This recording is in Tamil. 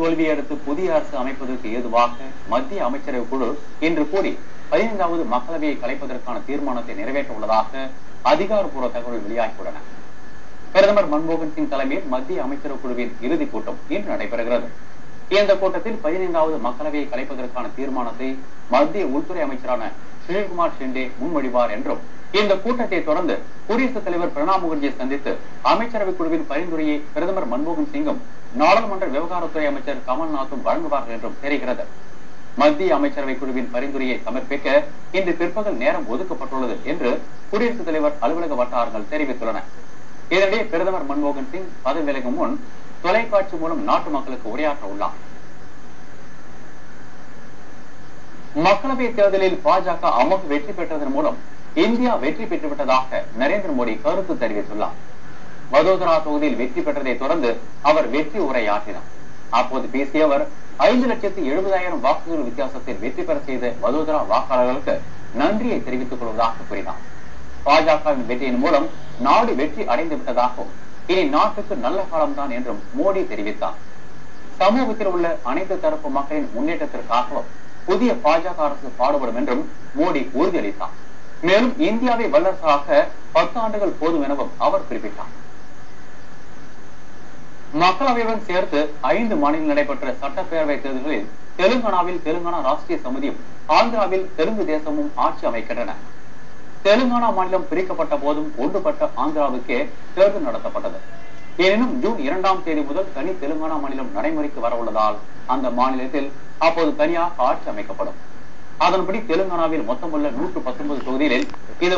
தோல்வியை அடுத்து புதிய அரசு அமைப்பதற்கு ஏதுவாக மத்திய அமைச்சரவை குழு இன்று கூடி 15வது மக்களவையை கலைப்பதற்கான தீர்மானத்தை நிறைவேற்ற உள்ளதாக அதிகாரப்பூர்வ தகவல் வெளியாகியுள்ளன. பிரதமர் மன்மோகன் சிங் தலைமையில் மத்திய அமைச்சரவை குழுவின் இறுதிக் கூட்டம் இன்று நடைபெறுகிறது. இந்த கூட்டத்தில் 15வது மக்களவையை கலைப்பதற்கான தீர்மானத்தை மத்திய உள்துறை அமைச்சரான சுஷில்குமார் ஷிண்டே முன்மொழிவார் என்றும், இந்த கூட்டத்தை தொடர்ந்து குடியரசுத் தலைவர் பிரணாப் முகர்ஜியை சந்தித்து அமைச்சரவை குழுவின் பரிந்துரையை பிரதமர் மன்மோகன் சிங்கும் நாடாளுமன்ற விவகாரத்துறை அமைச்சர் கமல்நாத்தும் வழங்குவார்கள் என்றும் தெரிகிறது. மத்திய அமைச்சரவை குழுவின் பரிந்துரையை சமர்ப்பிக்க இன்று பிற்பகல் நேரம் ஒதுக்கப்பட்டுள்ளது என்று குடியரசுத் தலைவர் அலுவலக வட்டாரங்கள் தெரிவித்துள்ளன. இதனிடையே பிரதமர் மன்மோகன் சிங் பதவி விலகும் முன் தொலைக்காட்சி மூலம் நாட்டு மக்களுக்கு உரையாற்ற உள்ளார். மக்களவை தேர்தலில் பாஜக அமோக வெற்றி பெற்றதன் மூலம் இந்தியா வெற்றி பெற்றுவிட்டதாக நரேந்திர மோடி கருத்து தெரிவித்துள்ளார். வதோதரா தொகுதியில் வெற்றி பெற்றதை தொடர்ந்து அவர் வெற்றி உரையாற்றினார். அப்போது பேசிய அவர் 5,70,000 வாக்குகள் வித்தியாசத்தில் வெற்றி பெற செய்த வதோதரா வாக்காளர்களுக்கு நன்றியை தெரிவித்துக் கொள்வதாக கூறினார். பாஜகவின் வெற்றியின் மூலம் நாடு வெற்றி அடைந்து விட்டதாகவும், இனி நாட்டுக்கு நல்ல காலம்தான் என்றும் மோடி தெரிவித்தார். சமூகத்தில் உள்ள அனைத்து தரப்பு மக்களின் முன்னேற்றத்திற்காகவும் புதிய பாஜக அரசு பாடுபடும் என்றும் மோடி உறுதியளித்தார். மேலும் இந்தியாவை வல்லரசாக 10 ஆண்டுகள் போதும் எனவும் அவர் குறிப்பிட்டார். மக்களவையுடன் சேர்த்து 5 மாநிலங்களில் நடைபெற்ற சட்டப்பேரவை தேர்தல்களில் தெலுங்கானாவில் தெலுங்கானா ராஷ்டிரிய சமிதியும், ஆந்திராவில் தெலுங்கு தேசமும் ஆட்சி அமைக்கின்றன. தெலுங்கானா மாநிலம் பிரிக்கப்பட்ட போதும் ஒன்றுபட்ட ஆந்திராவுக்கே தேர்தல் நடத்தப்பட்டது. எனினும் ஜூன் 2ஆம் தேதி முதல் தனி தெலுங்கானா மாநிலம் நடைமுறைக்கு வரவுள்ளதால் அந்த மாநிலத்தில் அப்போது தனியாக ஆட்சி அமைக்கப்படும். அதன்படி தெலுங்கானாவில் மொத்தமுள்ள 119 தொகுதிகளில் இது